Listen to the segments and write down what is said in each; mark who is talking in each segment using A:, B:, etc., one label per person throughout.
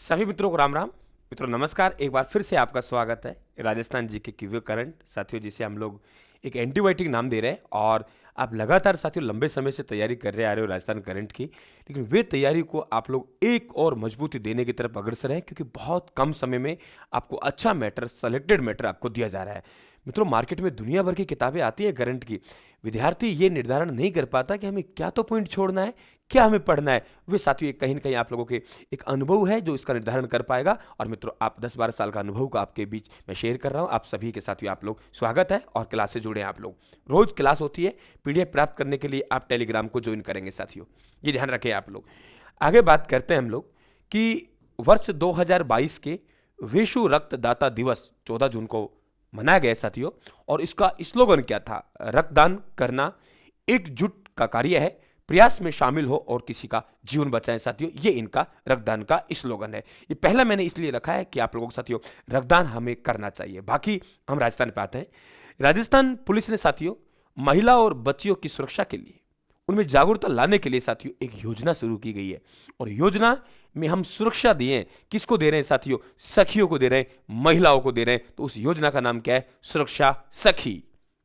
A: सभी मित्रों को राम राम। मित्रों नमस्कार, एक बार फिर से आपका स्वागत है राजस्थान जीके की क्विक करंट साथियों, जिसे हम लोग एक एंटीबायोटिक नाम दे रहे हैं। और आप लगातार साथियों लंबे समय से तैयारी कर रहे आ रहे हो राजस्थान करंट की, लेकिन वे तैयारी को आप लोग एक और मजबूती देने की तरफ अग्रसर हैं, क्योंकि बहुत कम समय में आपको अच्छा मैटर, सेलेक्टेड मैटर आपको दिया जा रहा है। मित्रों मार्केट में दुनिया भर की किताबें आती है करंट की, विद्यार्थी ये निर्धारण नहीं कर पाता कि हमें क्या तो पॉइंट छोड़ना है, क्या हमें पढ़ना है। वे साथियों कहीं ना कहीं आप लोगों के एक अनुभव है जो इसका निर्धारण कर पाएगा। और मित्रों आप 10-12 साल का अनुभव को आपके बीच में शेयर कर रहा हूं। आप सभी के साथियों आप लोग स्वागत है और क्लास से जुड़े हैं। आप लोग रोज क्लास होती है, पीडीएफ प्राप्त करने के लिए आप टेलीग्राम को ज्वाइन करेंगे साथियों, ये ध्यान रखें आप लोग। आगे बात करते हैं हम लोग कि वर्ष 2022 के विश्व रक्तदाता दिवस 14 जून को मनाया गया साथियों, और इसका स्लोगन क्या था? रक्तदान करना एकजुट का कार्य है, प्रयास में शामिल हो और किसी का जीवन बचाएं साथियों। ये इनका रक्तदान का स्लोगन है। ये पहला मैंने इसलिए रखा है कि आप लोगों को साथियों रक्तदान हमें करना चाहिए। बाकी हम राजस्थान पे आते हैं। राजस्थान पुलिस ने साथियों महिला और बच्चियों की सुरक्षा के लिए, उनमें जागरूकता लाने के लिए साथियों एक योजना शुरू की गई है। और योजना में हम सुरक्षा दिए, किसको दे रहे हैं साथियों? सखियों को दे रहे हैं, महिलाओं को दे रहे हैं। तो उस योजना का नाम क्या है? सुरक्षा सखी।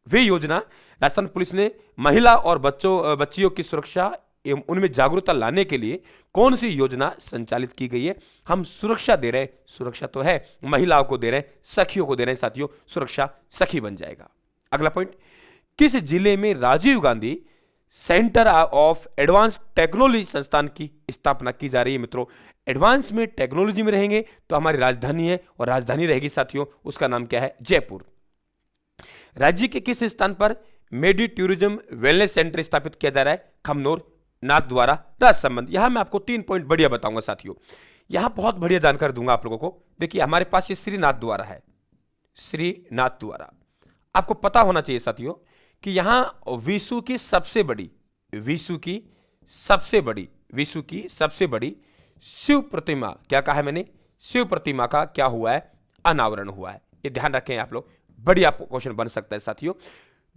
A: वे योजना राजस्थान पुलिस ने महिला और बच्चियों की सुरक्षा एवं उनमें जागरूकता लाने के लिए कौन सी योजना संचालित की गई है? हम सुरक्षा दे रहे हैं, सुरक्षा तो है, महिलाओं को दे रहे हैं, सखियों को दे रहे हैं साथियों, सुरक्षा सखी बन जाएगा। अगला पॉइंट, किस जिले में Rajiv Gandhi centre of advance technology संस्थान की स्थापना की जा रही है? मित्रों एडवांस में टेक्नोलॉजी में रहेंगे तो हमारी राजधानी है, और राजधानी रहेगी साथियों, उसका नाम क्या है? जयपुर। राज्य के किस स्थान पर मेडी टूरिज्म वेलनेस सेंटर स्थापित किया जा रहा है? खमनोर, नाथ द्वारा, राजसमंद। यहां मैं आपको 3 पॉइंट बढ़िया बताऊंगा साथियों, यहां बहुत बढ़िया जानकारी दूंगा आप लोगों को। देखिए हमारे पास ये श्रीनाथ द्वारा है, श्रीनाथ द्वारा। आपको पता होना चाहिए साथियों कि यहां विश्व की सबसे बड़ी शिव प्रतिमा, क्या कहा है मैंने? शिव प्रतिमा का क्या हुआ है? अनावरण हुआ है। ये ध्यान रखें आप लोग, बढ़िया क्वेश्चन बन सकता है साथियों।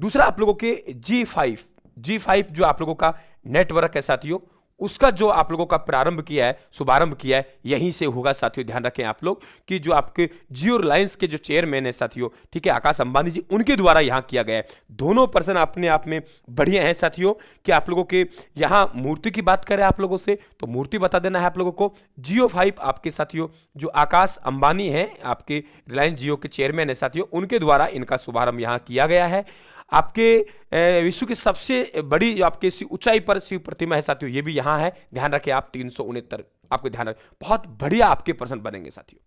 A: दूसरा आप लोगों के G5 जो आप लोगों का नेटवर्क है साथियों, उसका जो आप लोगों का शुभारंभ किया है, यहीं से होगा साथियों। ध्यान रखें आप लोग कि जो आपके जियो रिलायंस के जो चेयरमैन है साथियों, ठीक है, आकाश अंबानी जी, उनके द्वारा यहां किया गया है। दोनों पर्सन अपने आप में बढ़िया है साथियों। कि आप लोगों के यहां मूर्ति की बात करें आप लोगों से, तो मूर्ति बता देना है आप लोगों को। Jio5 आपके साथियों जो आकाश अंबानी है, आपके रिलायंस जियो के चेयरमैन है साथियों, उनके द्वारा इनका शुभारंभ यहां किया गया है। आपके विश्व की सबसे बड़ी जो आपके ऊंचाई पर शिव प्रतिमा है साथियों, ये भी यहां है। ध्यान रखें आप, 369, आपको ध्यान रखें। बहुत बढ़िया आपके पर्सन बनेंगे साथियों,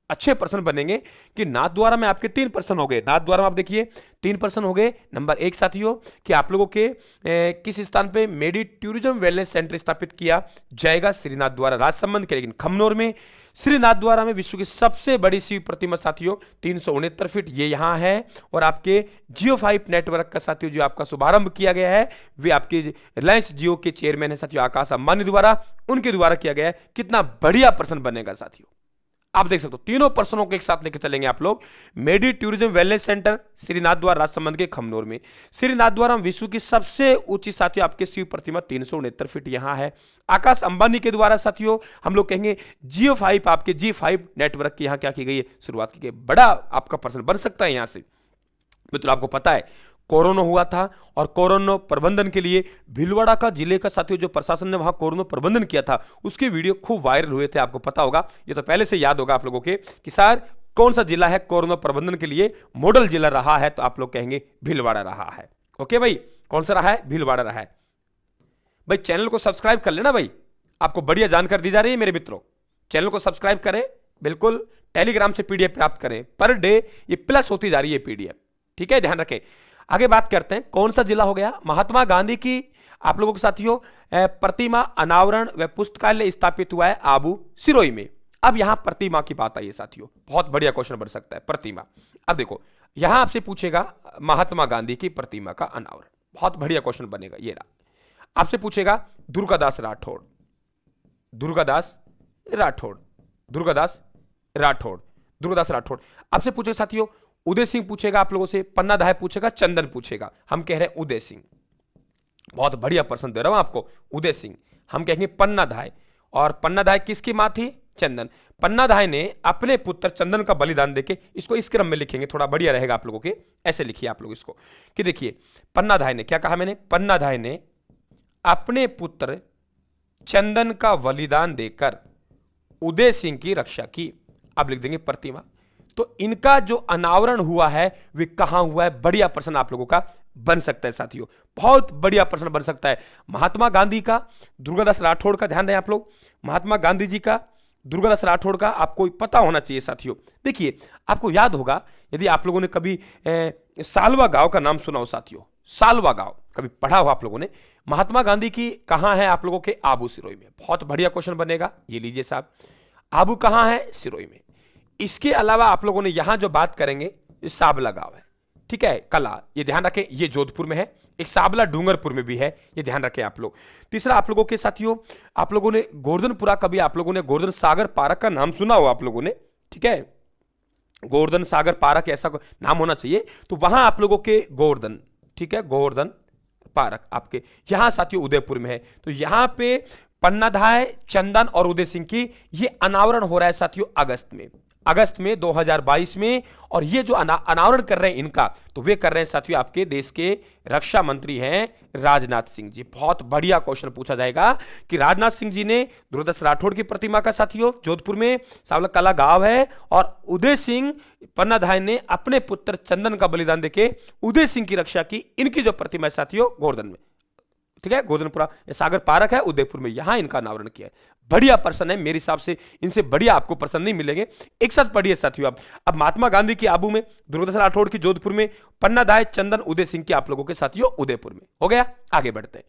A: अच्छे पर्सन बनेंगे। कि नाथ द्वारा में आपके 3 पर्सन हो गए। नाथ द्वारा में आप देखिए 3 पर्सन हो गए। नंबर 1 साथियों कि आप लोगों के किस स्थान पे मेडी टूरिज्म वेलनेस सेंटर स्थापित किया जाएगा? श्रीनाथ द्वारा, राजसमंद के, लेकिन खमनोर में। श्रीनाथ द्वारा में विश्व की सबसे बड़ी शिव प्रतिमा साथियों 369 फीट, ये यहां है। और आपके Jio5 नेटवर्क का साथियों जो आपका शुभारंभ किया गया है, वे आपके रिलायंस जियो के चेयरमैन है साथियों आकाश अंबानी द्वारा, उनके द्वारा किया गया है। कितना बढ़िया पर्सन बनेगा साथियों, आप देख सकते हो। तीनों पर्सनों को एक साथ लेकर चलेंगे आप लोग। मेडी टूरिज्म वेलनेस सेंटर श्रीनाथ द्वारा, राजसमंद के खमनोर में। श्रीनाथ द्वारा विश्व की सबसे ऊंची साथियों आपके शिव प्रतिमा 369 फीट यहां है। आकाश अंबानी के द्वारा साथियों हम लोग कहेंगे Jio5, आपके G5 नेटवर्क की यहां क्या की गई है? शुरुआत की गई। बड़ा आपका पर्सन बन सकता है यहां से। मित्रों आपको पता है कोरोना हुआ था, और कोरोना प्रबंधन के लिए भीलवाड़ा का जिले का साथियों जो प्रशासन ने वहां कोरोना प्रबंधन किया था, उसके वीडियो खूब वायरल हुए थे। आपको पता होगा, ये तो पहले से याद होगा आप लोगों के कि सर कौन सा जिला है कोरोना प्रबंधन के लिए मॉडल जिला रहा है? तो आप लोग कहेंगे भीलवाड़ा रहा है। ओके भाई, कौन सा रहा है? भीलवाड़ा रहा है। भाई चैनल को सब्सक्राइब कर लेना भाई, आपको बढ़िया जानकारी दी जा रही है मेरे मित्रों। चैनल को सब्सक्राइब करें, बिल्कुल। टेलीग्राम से पीडीएफ प्राप्त करें, पर डे ये प्लस होती जा रही है पीडीएफ, ठीक है, ध्यान रखें। आगे बात करते हैं, कौन सा जिला हो गया? महात्मा गांधी की आप लोगों के साथियों प्रतिमा अनावरण व पुस्तकालय स्थापित हुआ है आबू सिरोही में। अब यहां प्रतिमा की बात आई है साथियों, बहुत बढ़िया क्वेश्चन बन सकता है प्रतिमा। अब देखो यहां आपसे पूछेगा महात्मा गांधी की प्रतिमा का अनावरण, बहुत बढ़िया क्वेश्चन बनेगा। ये रहा, आपसे पूछेगा दुर्गादास राठौड़, दुर्गादास राठौड़, दुर्गादास राठौड़, दुर्गादास राठौड़। आपसे पूछेगा साथियों उदय सिंह पूछेगा आप लोगों से, पन्ना धाय पूछेगा, चंदन पूछेगा। हम कह रहे हैं उदय सिंह, बहुत बढ़िया पर्सन दे रहा हूं आपको, उदय सिंह। हम कहेंगे पन्ना धाय, और पन्ना धाय किसकी मां थी? चंदन। पन्नाधाय ने अपने पुत्र चंदन का बलिदान देके, इसको इस क्रम में लिखेंगे, थोड़ा बढ़िया रहेगा आप लोगों के। ऐसे लिखिए आप लोग इसको कि देखिए, पन्नाधाय ने क्या कहा मैंने, पन्नाधाय ने अपने पुत्र चंदन का बलिदान देकर उदय सिंह की रक्षा की। अब लिख देंगे प्रतिमा। तो इनका जो अनावरण हुआ है वे कहां हुआ है, बढ़िया प्रश्न आप लोगों का बन सकता है साथियों, बहुत बढ़िया प्रश्न बन सकता है। महात्मा गांधी का, दुर्गादास राठौड़ का, ध्यान दें आप लोग, महात्मा गांधी जी का, दुर्गादास राठौड़ का आपको पता होना चाहिए साथियों। देखिए आपको याद होगा, यदि आप लोगों ने कभी सालवा गांव का नाम सुना हो साथियों, सालवा गांव कभी पढ़ा हो आप लोगों ने, महात्मा गांधी की कहां है आप लोगों के, आबू सिरोही में। बहुत बढ़िया क्वेश्चन बनेगा, ये लीजिए साहब, आबू कहां है, सिरोही में। इसके अलावा आप लोगों ने यहां जो बात करेंगे, ये साबला गांव है, ठीक है, कला, ये ध्यान रखें, ये जोधपुर में है। एक साबला डूंगरपुर में भी है, ये ध्यान रखें आप लोग। तीसरा आप लोगों के साथियों, आप लोगों ने गोवर्धनपुरा, कभी आप लोगों ने गोवर्धन सागर पार्क का नाम सुना हो आप लोगों ने, ठीक है, गोवर्धन सागर पार्क ऐसा नाम होना चाहिए। तो वहां आप लोगों के गोवर्धन, ठीक है, गोवर्धन पार्क आपके यहां साथियों उदयपुर में है। तो यहां पे पन्नाधाय, चंदन और उदय सिंह की ये अनावरण हो रहा है साथियों अगस्त में 2022 में। और ये जो अनावरण कर रहे हैं इनका, तो वे कर रहे हैं साथियों आपके देश के रक्षा मंत्री हैं राजनाथ सिंह जी। बहुत बढ़िया क्वेश्चन पूछा जाएगा कि राजनाथ सिंह जी ने दुर्गादास राठौड़ की प्रतिमा का साथियों जोधपुर में, सावला कला गांव है, और उदय सिंह पन्नाधाय ने अपने पुत्र चंदन का बलिदान देके उदय सिंह की रक्षा की। इनकी जो प्रतिमा है साथियों गोवर्धन में, ठीक है, गोवर्धनपुरा सागर पार्क है उदयपुर में, यहां इनका अनावरण किया है। बढ़िया पर्सन है, मेरे हिसाब से इनसे बढ़िया आपको पर्सन नहीं मिलेंगे। एक साथ पढ़िए साथियों आप। अब महात्मा गांधी की आबू में, दुर्गादास राठौड़ की जोधपुर में, पन्नाधाय, चंदन, उदय सिंह की आप लोगों के साथियों उदयपुर में। हो गया, आगे बढ़ते हैं।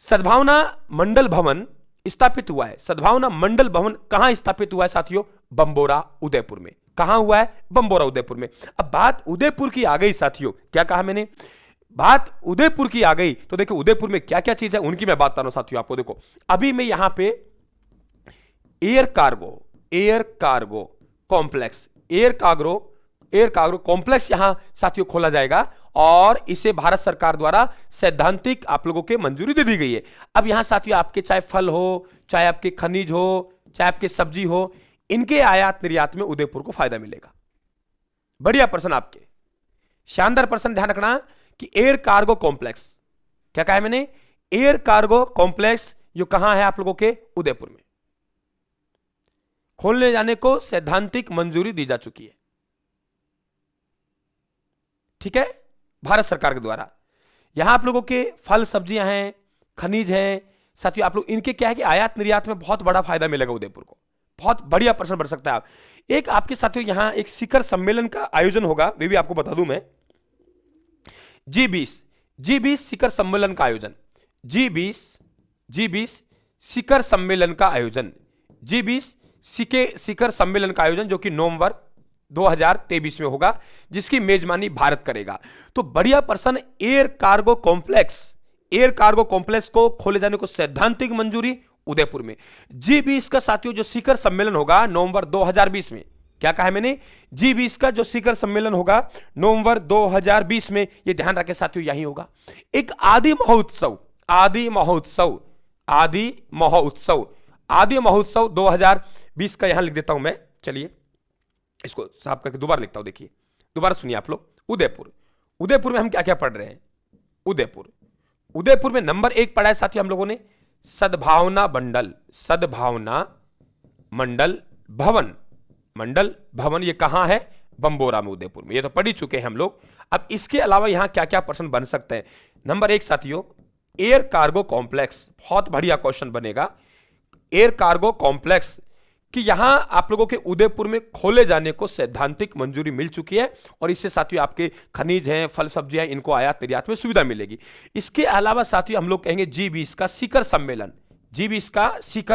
A: सद्भावना मंडल भवन स्थापित हुआ है। सद्भावना मंडल भवन कहां स्थापित हुआ है साथियों, बंबोरा उदयपुर में। कहां हुआ है, बंबोरा उदयपुर में। अब बात उदयपुर की आ गई साथियों, क्या कहा मैंने, बात उदयपुर की आ गई। तो देखो उदयपुर में क्या क्या चीज है उनकी मैं बात कर रहा हूं साथियों आपको। देखो अभी मैं यहां पे air cargo complex, air cargo complex यहां साथियों खोला जाएगा, और इसे भारत सरकार द्वारा सैद्धांतिक आप लोगों के मंजूरी दे दी गई है। अब यहां साथियों आपके चाहे फल हो, चाहे आपके खनिज हो, चाहे आपके सब्जी हो, इनके आयात निर्यात में उदयपुर को फायदा मिलेगा। बढ़िया प्रश्न आपके, शानदार प्रश्न, ध्यान रखना कि एयर कार्गो कॉम्प्लेक्स, क्या कहा है मैंने, एयर कार्गो कॉम्प्लेक्स जो कहां है आप लोगों के उदयपुर में, खोलने जाने को सैद्धांतिक मंजूरी दी जा चुकी है, ठीक है, भारत सरकार के द्वारा। यहां आप लोगों के फल सब्जियां हैं, खनिज हैं साथियों, आप लोग इनके क्या है कि आयात निर्यात में बहुत बड़ा फायदा मिलेगा उदयपुर को। बहुत बढ़िया प्रश्न बढ़ सकता है आप। एक आपके साथियों यहां एक शिखर सम्मेलन का आयोजन होगा, वे भी आपको बता दूं मैं, G20 शिखर सम्मेलन का आयोजन, G20 शिखर सम्मेलन का आयोजन, G20 शिखर सम्मेलन का आयोजन जो कि नवंबर 2023 में होगा, जिसकी मेजबानी भारत करेगा। तो बढ़िया प्रश्न, एयर कार्गो कॉम्प्लेक्स को खोले जाने को सैद्धांतिक मंजूरी उदयपुर में। G20 का साथियों जो शिखर सम्मेलन होगा नवंबर 2020 में, क्या कहा है मैंने, G20 का जो शिखर सम्मेलन होगा नवंबर 2020 में, ये ध्यान रखें साथियों यही होगा। एक आदि महोत्सव 2020 का यहां लिख देता हूं मैं, चलिए इसको साफ करके दोबारा लिखता हूं, देखिए दोबारा सुनिए आप लोग। उदयपुर में हम क्या क्या पढ़ रहे हैं, उदयपुर में नंबर 1 पढ़ा है साथियों हम लोगों ने सद्भावना मंडल भवन, ये कहां है, बंबोरा में उदयपुर में, ये तो पढ़ ही चुके हैं हम लोग। अब इसके अलावा यहां क्या क्या प्रश्न बन सकते हैं, नंबर 1 साथियों एयर कार्गो कॉम्प्लेक्स, बहुत बढ़िया क्वेश्चन बनेगा। एयर कार्गो कॉम्प्लेक्स कि यहां आप लोगों के उदयपुर में खोले जाने को सैद्धांतिक मंजूरी मिल चुकी है, और इससे साथियों आपके खनिज हैं, फल सब्जियां, इनको आयात निर्यात में सुविधा मिलेगी। इसके अलावा साथियों हम लोग कहेंगे G20 का शिखर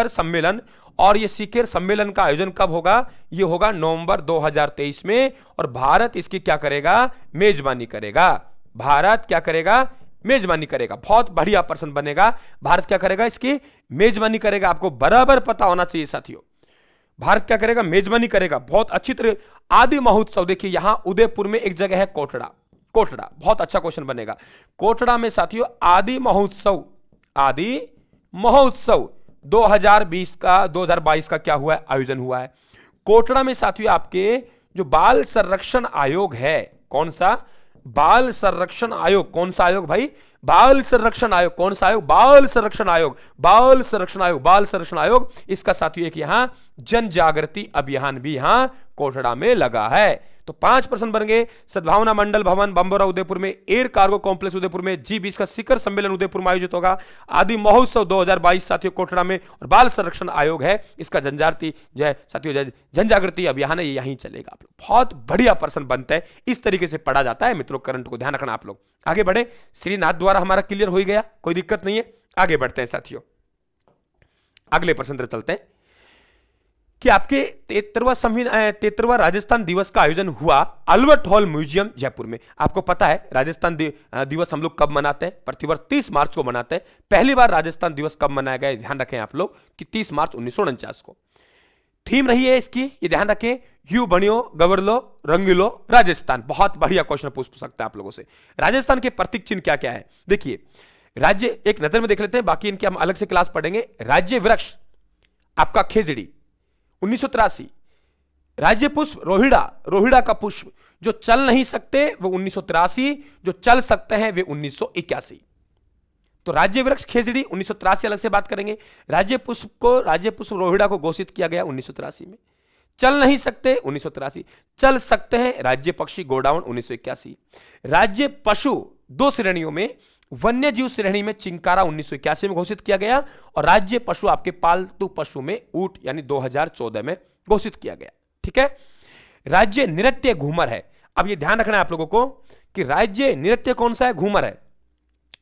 A: सम्मेलन, और ये शिखर सम्मेलन का आयोजन कब होगा, ये होगा नवंबर 2023 में, और भारत इसकी क्या करेगा, मेजबानी करेगा। भारत क्या करेगा, मेजबानी करेगा। बहुत बढ़िया प्रश्न बनेगा, भारत क्या करेगा, इसकी मेजबानी करेगा। आपको बराबर पता होना चाहिए साथियों, भारत क्या करेगा, मेजबानी करेगा, बहुत अच्छी तरह। आदि महोत्सव, देखिए यहां उदयपुर में एक जगह है कोटड़ा, बहुत अच्छा क्वेश्चन बनेगा। कोटड़ा में साथियों आदि महोत्सव 2022 का क्या हुआ है, आयोजन हुआ है। कोटड़ा में साथियों आपके जो बाल संरक्षण आयोग है, कौन सा, बाल संरक्षण आयोग, कौन सा आयोग भाई, बाल संरक्षण आयोग, कौन सा आयोग, बाल संरक्षण आयोग, बाल संरक्षण आयोग, बाल संरक्षण आयोग, इसका साथियों एक यहां जन जागृति अभियान भी यहां कोटड़ा में लगा है। तो 5% बन गए। सद्भावना मंडल भवन बंबोरा उदयपुर में, एयर कार्गो कॉम्प्लेक्स उदयपुर में, G20 का शिखर सम्मेलन उदयपुर में आयोजित होगा। आदि महोत्सव 2022 साथियों कोटड़ा में, और बाल संरक्षण आयोग है इसका जनजाति जो है साथियों जन जागृति अभियान है, ये यहीं चलेगा। आप लोग बहुत बढ़िया पर्सन बनते हैं, इस तरीके से पढ़ा जाता है मित्रों, करंट को ध्यान रखना। आप लोग आगे बढ़े। श्रीनाथ द्वारा हमारा क्लियर हो गया, कोई दिक्कत नहीं है। आगे बढ़ते हैं साथियों, अगले प्रश्न तरफ चलते हैं कि आपके 73वां राजस्थान दिवस का आयोजन हुआ अल्बर्ट हॉल म्यूजियम जयपुर में। आपको पता है राजस्थान दिवस हम लोग कब मनाते हैं, प्रतिवर्ष 30 मार्च को मनाते हैं। पहली बार राजस्थान दिवस कब मनाया गया, ध्यान रखें आप लोग कि 30 मार्च 1949 को। थीम रही है इसकी, ये ध्यान रखें, यू बनियो गवरलो रंगीलो राजस्थान। बहुत बढ़िया क्वेश्चन पूछ सकता है आप लोगों से। राजस्थान के प्रतीक चिन्ह क्या क्या है, देखिए राज्य एक नजर में देख लेते हैं, बाकी इनके हम अलग से क्लास पढ़ेंगे। राज्य वृक्ष आपका खेजड़ी 1983, राज्य पुष्प रोहिड़ा, रोहिड़ा का पुष्प। जो चल नहीं सकते वो 1983, जो चल सकते हैं वे 1981। तो राज्य वृक्ष खेजड़ी 1983 अलग से बात करेंगे। राज्य पुष्प रोहिड़ा को घोषित किया गया 1983 में। चल नहीं सकते 1983, चल सकते हैं राज्य पक्षी गोडाउन 1981। राज्य पशु 2 श्रेणियों में, वन्य जीव श्रेणी में चिंकारा 1981 में घोषित किया गया, और राज्य पशु आपके पालतू पशु में ऊंट यानी 2014 में घोषित किया गया। ठीक है। राज्य नृत्य घूमर है। अब ये ध्यान रखना है आप लोगों को कि राज्य नृत्य कौन सा है, घूमर है।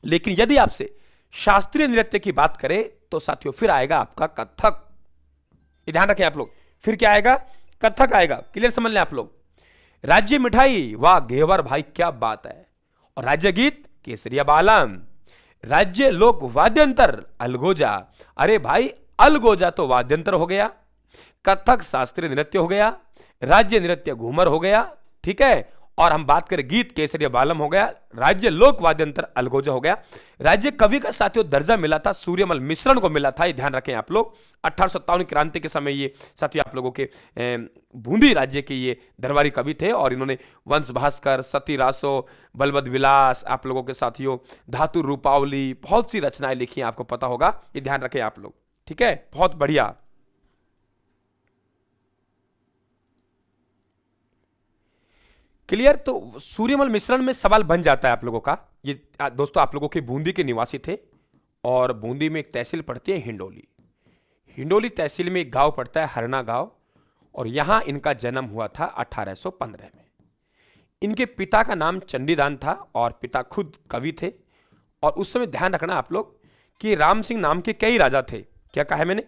A: लेकिन यदि आपसे शास्त्रीय नृत्य की बात करें तो साथियों फिर आएगा आपका कथक। ये ध्यान रखें आप लोग, फिर क्या आएगा, कथक आएगा। क्लियर समझ लें आप लोग। राज्य मिठाई, वाह घेवर भाई क्या बात है। और राज्य गीत केसरिया बालम। राज्य लोक वाद्यंतर अलगोजा, अरे भाई अलगोजा तो वाद्यंतर हो गया। कथक शास्त्रीय नृत्य हो गया, राज्य नृत्य घूमर हो गया। ठीक है। और हम बात करें गीत केसरिया बालम हो गया, राज्य लोक वाद्यंतर अलगोजा हो गया। राज्य कवि का साथियों दर्जा मिला था सूर्यमल मिश्रण को मिला था, ये ध्यान रखें आप लोग। 1857 क्रांति के समय ये साथियों आप लोगों के बूंदी राज्य के ये दरबारी कवि थे, और इन्होंने वंश भास्कर, सती रासो, बलबद विलास, आप लोगों के साथियों धातु रूपावली, बहुत सी रचनाएं लिखी हैं, आपको पता होगा, ये ध्यान रखें आप लोग। ठीक है, बहुत बढ़िया। क्लियर। तो सूर्यमल मिश्रण में सवाल बन जाता है आप लोगों का। ये दोस्तों आप लोगों के बूंदी के निवासी थे, और बूंदी में एक तहसील पड़ती है हिंडोली। हिंडोली तहसील में एक गांव पड़ता है हरना गांव, और यहां इनका जन्म हुआ था 1815 में। इनके पिता का नाम चंडीदान था, और पिता खुद कवि थे। और उस समय ध्यान रखना आप लोग कि राम सिंह नाम के कई राजा थे। क्या कहा है मैंने,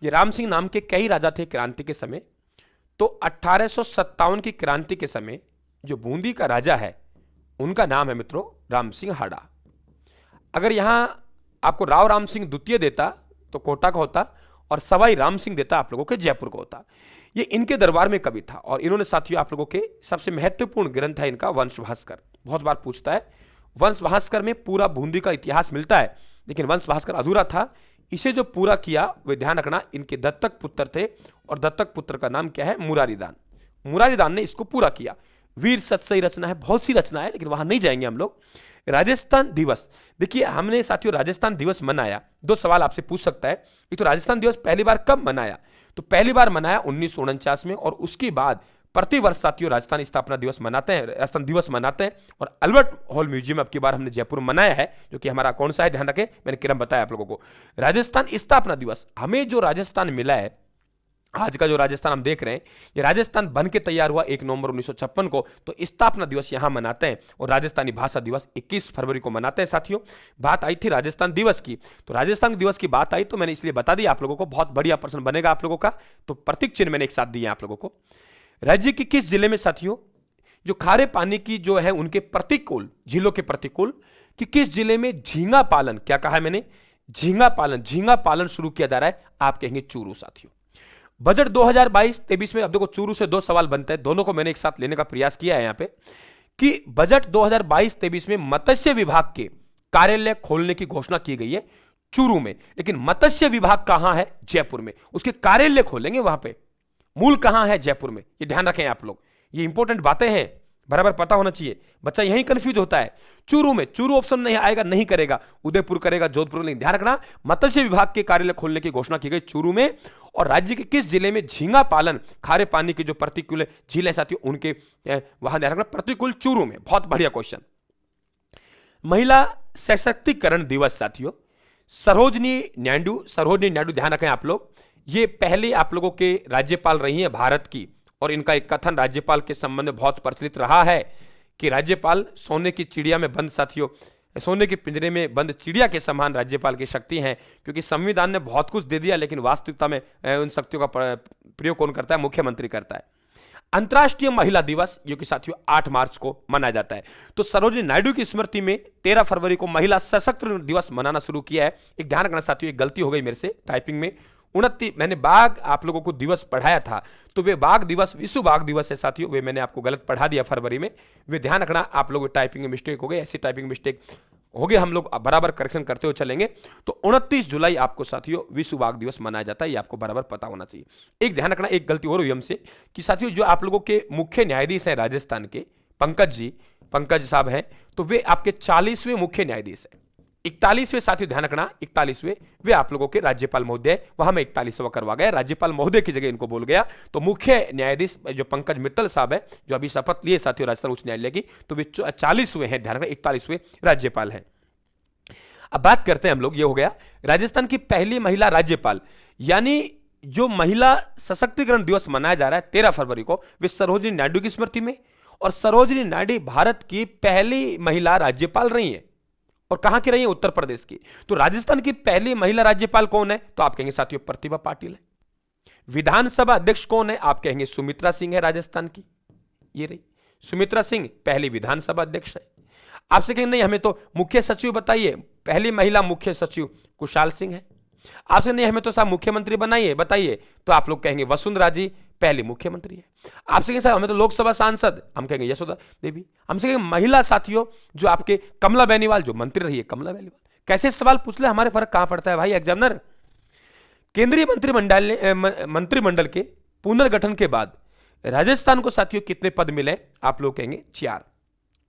A: ये राम सिंह नाम के कई राजा थे क्रांति के समय। तो 1857 की क्रांति के समय जो बूंदी का राजा है उनका नाम है मित्रों राम सिंह हाड़ा। अगर यहां आपको राव राम सिंह द्वितीय देता तो कोटा का होता, और सवाई राम सिंह देता आप लोगों के जयपुर का होता। ये इनके दरबार में कवि था, और इन्होंने साथियों आप लोगों के सबसे महत्वपूर्ण ग्रंथ है इनका वंश भास्कर। बहुत बार पूछता है, वंश भास्कर में पूरा बूंदी का इतिहास मिलता है, लेकिन वंश भास्कर अधूरा था। इसे जो पूरा किया वे ध्यान रखना इनके दत्तक पुत्र थे, और दत्तक पुत्र का नाम क्या है, मुरारीदान। मुरारीदान ने इसको पूरा किया। वीर सत्सई रचना है, बहुत सी रचना है, लेकिन वहां नहीं जाएंगे हम लोग। राजस्थान दिवस, देखिए हमने साथियों राजस्थान दिवस मनाया। 2 सवाल आपसे पूछ सकता है, एक तो राजस्थान दिवस पहली बार कब मनाया, तो पहली बार मनाया 1949 में, और उसके बाद प्रतिवर्ष साथियों राजस्थान स्थापना दिवस मनाते हैं, राजस्थान दिवस मनाते हैं। और अल्बर्ट हॉल म्यूजियम अब की बार हमने जयपुर में मनाया है, जो कि हमारा कौन सा है ध्यान रखें, मैंने क्रम बताया आप लोगों को। राजस्थान स्थापना दिवस, हमें जो राजस्थान मिला है, आज का जो राजस्थान हम देख रहे हैं, ये राजस्थान बन के तैयार हुआ 1 नवंबर 1956 को। तो स्थापना दिवस यहां मनाते हैं, और राजस्थानी भाषा दिवस 21 फरवरी को मनाते हैं। साथियों बात आई थी राजस्थान दिवस की, तो राजस्थान दिवस की बात आई तो मैंने इसलिए बता दिया आप लोगों को, बहुत बढ़िया प्रश्न बनेगा आप लोगों का। तो प्रतीक चिन्ह मैंने एक साथ दिए आप लोगों को। राज्य की किस जिले में साथियों जो खारे पानी की जो है उनके प्रतिकूल झीलों के प्रतिकूल कि किस जिले में झींगा पालन, क्या कहा है मैंने, झींगा पालन शुरू किया जा रहा है, आप कहेंगे चूरू। साथियों बजट 2022-23 में अब देखो चूरू से 2 सवाल बनते हैं, दोनों को मैंने एक साथ लेने का प्रयास किया है यहां पे कि बजट 2022-23 में मत्स्य विभाग के कार्यालय खोलने की घोषणा की गई है। चूरू में। लेकिन मत्स्य विभाग कहां है? जयपुर में। उसके कार्यालय खोलेंगे वहां पे। मूल कहां है? जयपुर में। ये ध्यान रखें आप लोग, ये इंपॉर्टेंट बातें हैं, बराबर पता होना चाहिए। बच्चा यहीं कंफ्यूज होता है। चूरू में, चूरू ऑप्शन नहीं आएगा, नहीं करेगा, उदयपुर करेगा, जोधपुर नहीं। ध्यान रखना, मत्स्य विभाग के कार्यालय खोलने की घोषणा की गई चूरू में। और राज्य के किस जिले में झींगा पालन, खारे पानी के जो प्रतिकूल झील है साथियों, उनके वहां ध्यान रखना, प्रतिकूल चूरू में। बहुत बढ़िया क्वेश्चन। महिला सशक्तिकरण दिवस साथियों, सरोजनी नायडू ध्यान रखें आप लोग, ये पहले आप लोगों के राज्यपाल रही हैं भारत की। और इनका एक कथन राज्यपाल के संबंध में बहुत प्रचलित रहा है कि राज्यपाल सोने की चिड़िया में बंद साथियों, सोने के पिंजरे में बंद चिड़िया के समान राज्यपाल की शक्ति है। क्योंकि संविधान ने बहुत कुछ दे दिया, लेकिन वास्तविकता में उन शक्तियों का प्रयोग कौन करता है? मुख्यमंत्री करता है। अंतर्राष्ट्रीय महिला दिवस जो कि साथियों 8 मार्च को मनाया जाता है। तो सरोजिनी नायडू की स्मृति में 13 फरवरी को महिला सशक्तिकरण दिवस मनाना शुरू किया है। एक ध्यान रखना साथियों, एक गलती हो गई मेरे से टाइपिंग में। 29 मैंने बाघ आप लोगों को दिवस पढ़ाया था, तो वे बाघ दिवस विश्व बाघ दिवस है साथियों, वे मैंने आपको गलत पढ़ा दिया फरवरी में। वे ध्यान रखना, आप लोग टाइपिंग में मिस्टेक हो गई, ऐसी टाइपिंग मिस्टेक हो गई, हम लोग बराबर करेक्शन करते हुए चलेंगे। तो 29 जुलाई आपको साथियों विश्व बाघ दिवस मनाया जाता है, ये आपको बराबर पता होना चाहिए। एक ध्यान रखना, एक गलती और हुई हमसे कि साथियों जो आप लोगों के मुख्य न्यायाधीश हैं राजस्थान के, पंकज साहब हैं, तो वे आपके 40वें मुख्य न्यायाधीश हैं। 41वें साथियों ध्यान रखना, 41वें वे आप लोगों के राज्यपाल महोदय, वहां में 41वां करवा गया, राज्यपाल महोदय की जगह इनको बोल गया। तो मुख्य न्यायाधीश जो पंकज मित्तल साहब है, जो अभी शपथ लिए साथियों राजस्थान उच्च न्यायालय की, तो वे 40वें हैं, ध्यान रखना 41वें राज्यपाल हैं। अब बात करते हैं हम लोग, ये हो गया राजस्थान की पहली महिला राज्यपाल, यानी जो महिला सशक्तिकरण दिवस मनाया जा रहा है 13 फरवरी को, वे सरोजिनी नायडू की स्मृति में। और सरोजिनी नायडू भारत की पहली महिला राज्यपाल रही है। और कहां की रही है? उत्तर प्रदेश की। तो राजस्थान की पहली महिला राज्यपाल कौन है? तो आप कहेंगे साथियों प्रतिभा पाटिल है। विधानसभा अध्यक्ष कौन है? आप कहेंगे सुमित्रा सिंह है राजस्थान की, ये रही सुमित्रा सिंह पहली विधानसभा अध्यक्ष है। आपसे कहेंगे नहीं हमें तो मुख्य सचिव बताइए, पहली महिला मुख्य सचिव कुशाल सिंह है। आपसे नहीं हमें तो साहब मुख्यमंत्री बनाइए बताइए, तो आप लोग कहेंगे वसुंधरा जी पहली मुख्यमंत्री है। आपसे कहेंगे साहब हमें तो लोकसभा सांसद, हम कहेंगे यशोदा देवी। हमसे कहेंगे महिला साथियों जो आपके कमला बेनीवाल जो मंत्री रही है, कमला बेनीवाल। कैसे सवाल पूछ ले, हमारे फर्क कहां पड़ता है भाई एग्जामिनर। केंद्रीय मंत्रिमंडल के पुनर्गठन के बाद राजस्थान को साथियों कितने पद मिले? आप लोग कहेंगे 4।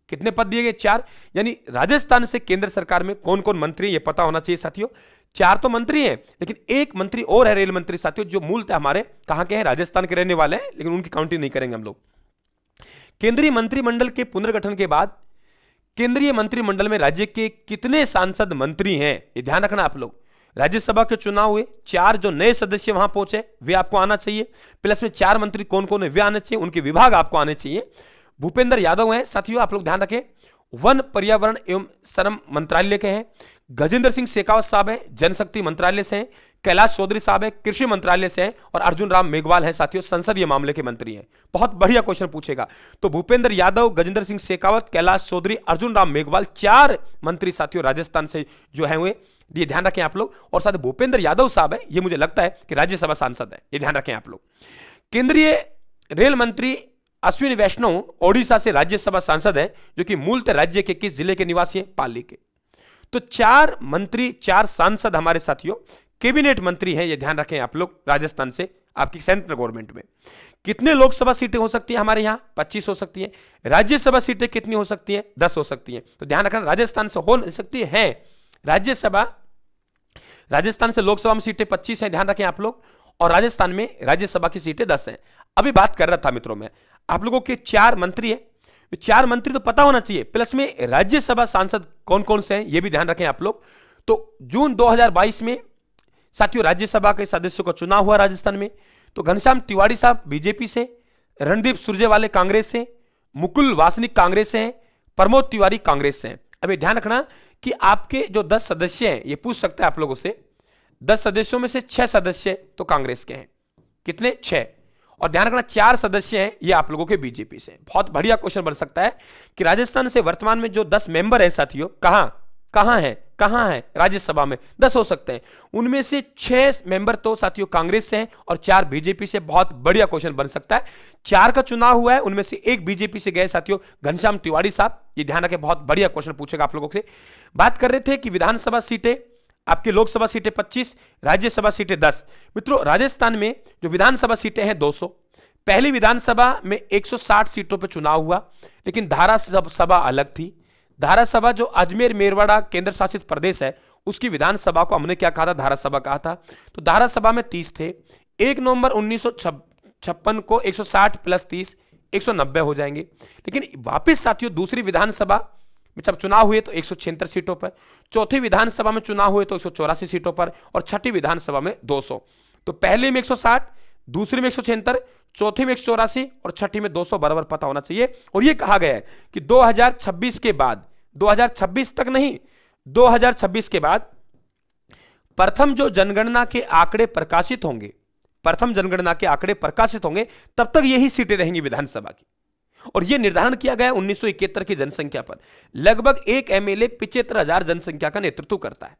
A: कितने पद दिए गए? 4। यानी राजस्थान से केंद्र सरकार में कौन कौन मंत्री, ये पता होना चाहिए साथियों। 4 तो मंत्री हैं, लेकिन एक मंत्री और है रेल मंत्री साथियों, जो मूलतः हमारे कहां के हैं? राजस्थान के रहने वाले हैं, लेकिन उनकी काउंटिंग नहीं करेंगे हम लोग। केंद्रीय मंत्रिमंडल के पुनर्गठन के बाद केंद्रीय मंत्रिमंडल में राज्य के कितने सांसद मंत्री हैं, ये ध्यान रखना आप लोग। राज्यसभा के चुनाव हुए, 4 जो नए सदस्य वहां पहुंचे वे आपको आना चाहिए, प्लस में 4 मंत्री कौन कौन है वे आने चाहिए, उनके विभाग आपको आने चाहिए। भूपेंद्र यादव हैं साथियों, आप लोग ध्यान रखें, वन पर्यावरण एवं श्रम मंत्रालय के हैं। गजेंद्र सिंह शेखावत साहब हैं, जनशक्ति मंत्रालय से हैं। कैलाश चौधरी साहब हैं, कृषि मंत्रालय से हैं। और अर्जुन राम मेघवाल हैं साथियों, संसदीय मामले के मंत्री हैं। बहुत बढ़िया क्वेश्चन पूछेगा। तो भूपेंद्र यादव, गजेंद्र सिंह शेखावत, कैलाश चौधरी, अर्जुन राम मेघवाल, 4 मंत्री साथियों राजस्थान से जो है हुए, ये ध्यान रखें आप लोग। और साथ भूपेंद्र यादव साहब है, ये मुझे लगता है कि राज्यसभा सांसद है, ये ध्यान रखें आप लोग। केंद्रीय रेल मंत्री अश्विनी वैष्णव ओडिशा से राज्यसभा सांसद है, जो कि मूलतः राज्य के किस जिले के निवासी हैं? पाली के। तो 4 मंत्री, 4 सांसद हमारे साथियों कैबिनेट मंत्री हैं, ये ध्यान रखें आप लोग राजस्थान से, आपकी सेंट्रल गवर्नमेंट में। कितने लोकसभा सीटें हो सकती हैं हमारे यहां? 25 हो सकती हैं। राज्यसभा सीटें कितनी हो सकती हैं? 10 हो सकती हैं। तो ध्यान रखना राजस्थान से हो सकती है राज्यसभा, राजस्थान से लोकसभा में सीटें 25 हैं, ध्यान रखें आप लोग। और राजस्थान में राज्यसभा की सीटें 10 हैं। अभी बात कर रहा था मित्रों में, आप लोगों के 4 मंत्री हैं, 4 मंत्री तो पता होना चाहिए, प्लस में राज्यसभा सांसद कौन कौन से हैं ये भी ध्यान रखें आप लोग। तो जून 2022 में साथियों राज्यसभा के सदस्यों का चुनाव हुआ राजस्थान में। तो घनश्याम तिवारी साहब बीजेपी से, रणदीप सुरजेवाला कांग्रेस से, मुकुल वासनिक कांग्रेस से हैं, प्रमोद तिवारी कांग्रेस से हैं। अभी ध्यान रखना कि आपके जो 10 सदस्य हैं, ये पूछ सकता है आप लोगों से, 10 सदस्यों में से 6 सदस्य तो कांग्रेस के हैं। कितने? 6। और ध्यान रखना 4 सदस्य हैं ये आप लोगों के बीजेपी से। बहुत बढ़िया क्वेश्चन बन सकता है कि राजस्थान से वर्तमान में जो 10 मेंबर हैं साथियों, कहां है राज्यसभा में? 10 हो सकते हैं, उनमें से 6 मेंबर तो साथियों कांग्रेस से हैं और 4 बीजेपी से। बहुत बढ़िया क्वेश्चन बन सकता है। 4 का चुनाव हुआ है, उनमें से 1 बीजेपी से गए साथियों, घनश्याम तिवारी साहब, ये ध्यान रखें, बहुत बढ़िया क्वेश्चन पूछेगा आप लोगों से। बात कर रहे थे कि विधानसभा सीटें आपकी लोकसभा सीटें 25, राज्यसभा सीटें 10। मित्रों, राजस्थान में जो विधानसभा सीटें हैं 200। पहली विधानसभा में 160 सीटों पर चुनाव हुआ, लेकिन धारा सभा अलग थी। धारा सभा जो अजमेर मेरवाड़ा केंद्र शासित प्रदेश है, उसकी विधानसभा को हमने क्या कहा था? धारा सभा कहा था। तो धारा सभा में 30 थे। 1 नवंबर 1956 को 160 प्लस 30 190 हो जाएंगे। लेकिन वापिस साथियों दूसरी विधानसभा में जब चुनाव हुए तो 176 सीटों पर, चौथी विधानसभा में चुनाव हुए तो 184 सीटों पर, और छठी विधानसभा में 200। तो पहले में 160, दूसरी में 176, चौथी में 184 और छठी में 200 बराबर पता होना चाहिए। और यह कहा गया है कि 2026 के बाद, 2026 तक नहीं, 2026 के बाद प्रथम जो जनगणना के आंकड़े प्रकाशित होंगे, प्रथम जनगणना के आंकड़े प्रकाशित होंगे, तब तक यही सीटें रहेंगी विधानसभा की। और यह निर्धारण किया गया 1971 की जनसंख्या पर। लगभग एक एमएलए 75,000 जनसंख्या का नेतृत्व करता है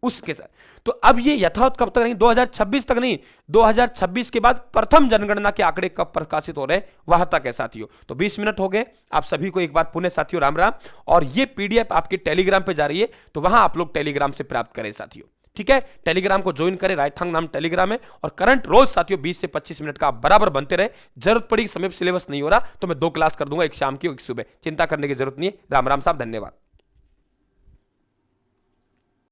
A: उसके साथ। तो अब ये यथावत कब तक नहीं? 2026 तक नहीं, 2026 के बाद प्रथम जनगणना के आंकड़े कब प्रकाशित हो रहे हैं वहां तक है साथियों। तो 20 मिनट हो गए। आप सभी को एक बार पुनः साथियों राम राम। और ये पीडीएफ आपके टेलीग्राम पे जा रही है, तो वहां आप लोग टेलीग्राम से प्राप्त करें साथियों, ठीक है? टेलीग्राम को ज्वाइन करें, राइथांग नाम टेलीग्राम है। और करंट रोज साथियों 20 से 25 मिनट का आप बराबर बनते रहे। जरूरत पड़ी समय सिलेबस नहीं हो रहा तो मैं 2 क्लास कर दूंगा, एक शाम की और एक सुबह। चिंता करने की जरूरत नहीं है। राम राम साहब, धन्यवाद।